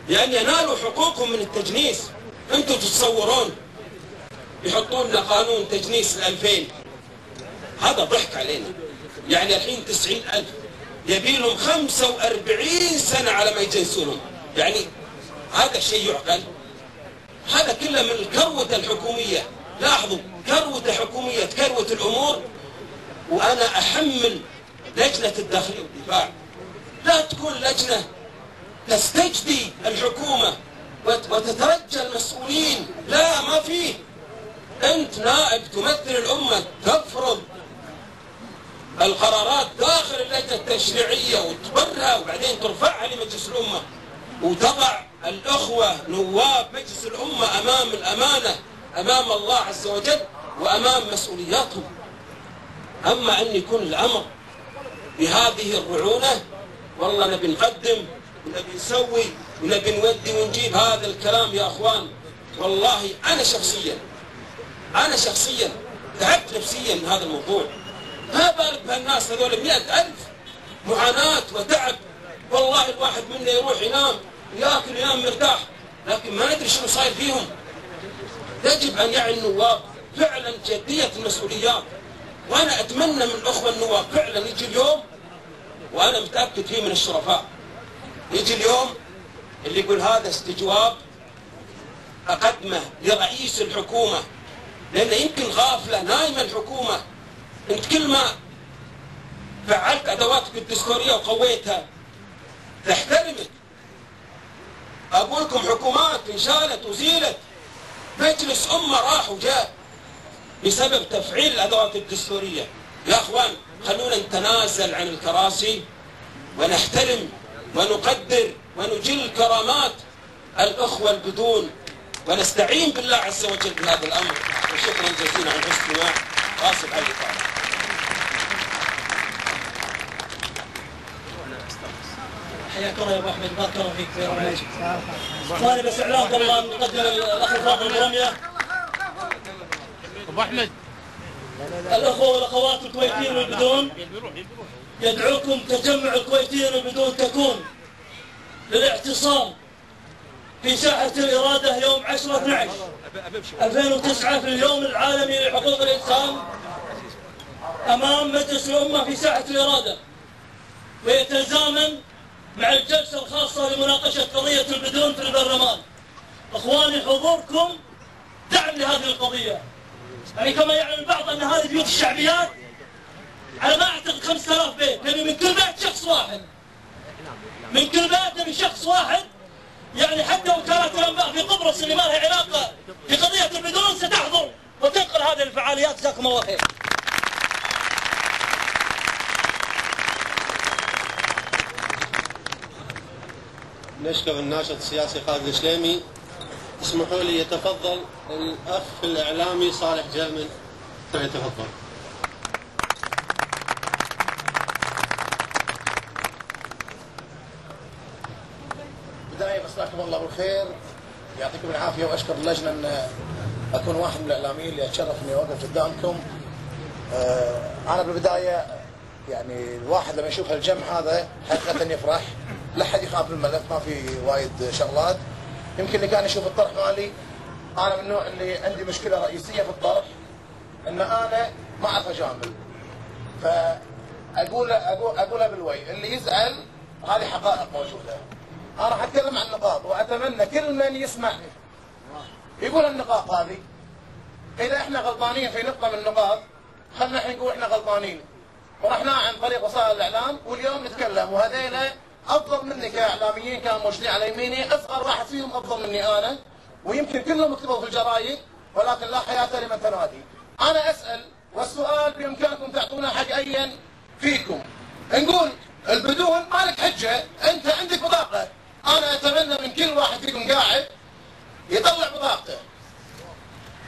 لأن ينالوا حقوقهم من التجنيس. أنتم تتصورون يحطون لنا قانون تجنيس 2000، هذا ضحك علينا. يعني الحين 90,000 يبي لهم 45 سنة على ما يجنسونهم. يعني هذا شيء يعقل؟ هذا كله من الكروة الحكومية. لاحظوا، كروة حكومية تكروة الأمور. وأنا أحمل لجنة الداخلية والدفاع، لا تكون لجنة تستجدي الحكومة وتترجى المسؤولين. لا، ما فيه. أنت نائب تمثل الأمة، تفرض القرارات داخل اللجنة التشريعية وتبرها وبعدين ترفعها لمجلس الأمة، وتضع الأخوة نواب مجلس الأمة أمام الأمانة أمام الله عز وجل وأمام مسؤولياتهم. أما أن يكون الأمر بهذه الرعونة، والله نبي نقدم ونبي نسوي ونبي نودي ونجيب، هذا الكلام يا أخوان والله أنا شخصيا تعبت نفسيا من هذا الموضوع. ما بالك بهالناس هذول 100,000 معاناة وتعب. والله الواحد منا يروح ينام ياكل ينام مرتاح، لكن ما ندري شنو صاير فيهم. يجب أن يعي النواب فعلا جدية المسؤوليات. وأنا أتمنى من الأخوة النواب فعلا يجي اليوم، وأنا متأكد فيه من الشرفاء، يجي اليوم اللي يقول هذا استجواب أقدمه لرئيس الحكومة، لأن يمكن غافلة نايمة الحكومة. أنت كل ما فعلت أدواتك الدستورية وقويتها تحترمك. أقول لكم حكومات انشالت وزيلت، مجلس أمة راح وجاء بسبب تفعيل الأدوات الدستورية. يا أخوان خلونا نتنازل عن الكراسي ونحترم ونقدر ونجل كرامات الأخوة البدون، ونستعين بالله عز وجل بهذا الأمر. وشكرا جزيلا على الاستماع. آسف على الإطالة. حياك الله يا ابو احمد، بارك الله فيك. اخواني بس اعلان طبعا نقدم الاخ فاضل برميه. ابو احمد، الاخوه والاخوات الكويتيين والبدون يدعوكم تجمع الكويتيين والبدون تكون للاعتصام في ساحه الاراده يوم 10/12/2009 في اليوم العالمي لحقوق الانسان امام مجلس الامه في ساحه الاراده، ويتزامن مع الجلسة الخاصة لمناقشة قضية البدون في البرلمان. اخواني حضوركم دعم لهذه القضية. يعني كما يعلم البعض ان هذه بيوت الشعبيات على ما اعتقد 5000 بيت، يعني من كل بيت شخص واحد. من كل بيت نبي شخص واحد. يعني حتى وكالة الانباء في قبرص اللي ما لها علاقة بقضية البدون ستحضر وتنقل هذه الفعاليات. جزاكم الله خير. نشكر الناشط السياسي خالد الشليمي. اسمحوا لي يتفضل الأخ الإعلامي صالح جرمن فليتفضل. بداية مساكم الله بالخير، يعطيكم العافية، وأشكر اللجنة أن أكون واحد من الإعلاميين اللي أتشرف إني أوقف قدامكم. أنا بالبداية يعني الواحد لما يشوف هالجمع هذا حقيقة يفرح. لا حد يخاف من الملف، ما في وايد شغلات. يمكن اللي كان يشوف الطرح مالي، انا من النوع اللي عندي مشكله رئيسيه في الطرح ان انا ما اعرف اجامل. اقولها بالوي، اللي يزعل هذه حقائق موجوده. انا راح اتكلم عن نقاط، واتمنى كل من يسمعني يقول النقاط هذه. اذا احنا غلطانين في نقطه من النقاط خلينا الحين نقول احنا غلطانين، ورحنا عن طريق وسائل الاعلام واليوم نتكلم. وهذيلا افضل مني كاعلاميين كانوا موجودين على يميني، اصغر واحد فيهم افضل مني انا، ويمكن كلهم كتبوا في الجرايد، ولكن لا حياه لمن تنادي. انا اسال، والسؤال بامكانكم تعطونا حق ايا فيكم. نقول البدون ما لك حجه، انت عندك بطاقه. انا اتمنى من كل واحد فيكم قاعد يطلع بطاقته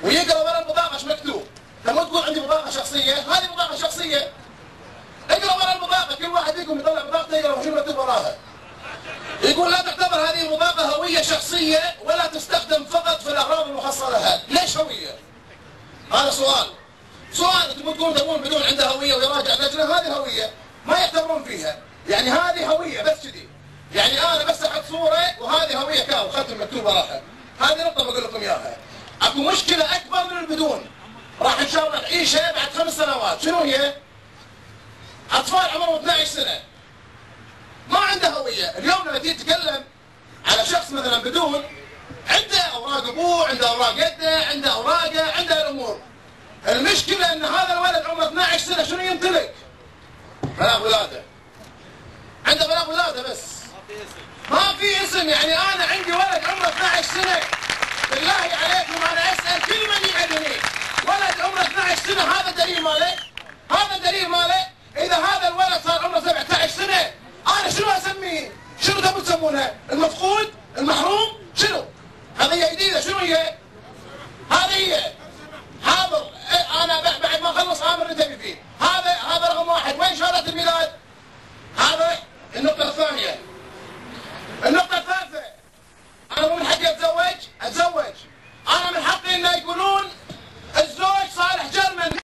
ويقرا ورا البطاقه ايش مكتوب. لما تقول عندي بطاقه شخصيه، هذه بطاقه شخصيه. اقرا ورا البطاقه، كل واحد فيكم يطلع بطاقته يقرا شو مكتوب وراها. يقول لا تعتبر هذه البطاقه هويه شخصيه ولا تستخدم فقط في الاغراض المخصصه لها. ليش هويه؟ هذا سؤال. انتم تقولون بدون عنده هويه ويراجع اللجنه، هذه الهويه ما يعتبرون فيها. يعني هذه هويه بس كذي. يعني انا بس احط صوره وهذه هويه وختم مكتوب وراها. هذه نقطة بقول لكم اياها. اكو مشكلة اكبر من البدون راح ان شاء الله نعيشها بعد 5 سنوات، شنو هي؟ اطفال عمرهم 12 سنة ما عنده هوية. اليوم لما تيجي تتكلم على شخص مثلا بدون، عنده اوراق ابوه، عنده اوراق يده، عنده اوراقه، عنده الامور. المشكلة ان هذا الولد عمره 12 سنة شنو يمتلك؟ بلاغ ولاده. عنده بلاغ ولاده بس. ما في اسم. يعني انا عندي ولد عمره 12 سنة، بالله عليكم انا اسال كل من يعدني، ولد عمره 12 سنة هذا دليل ماله؟ هذا دليل ماله؟ اذا هذا الولد صار عمره 17 سنة انا شنو اسميه؟ شنو تبون تسمونها؟ المفقود؟ المحروم؟ شنو؟ هذه جديدة. شنو هي؟ هذه هي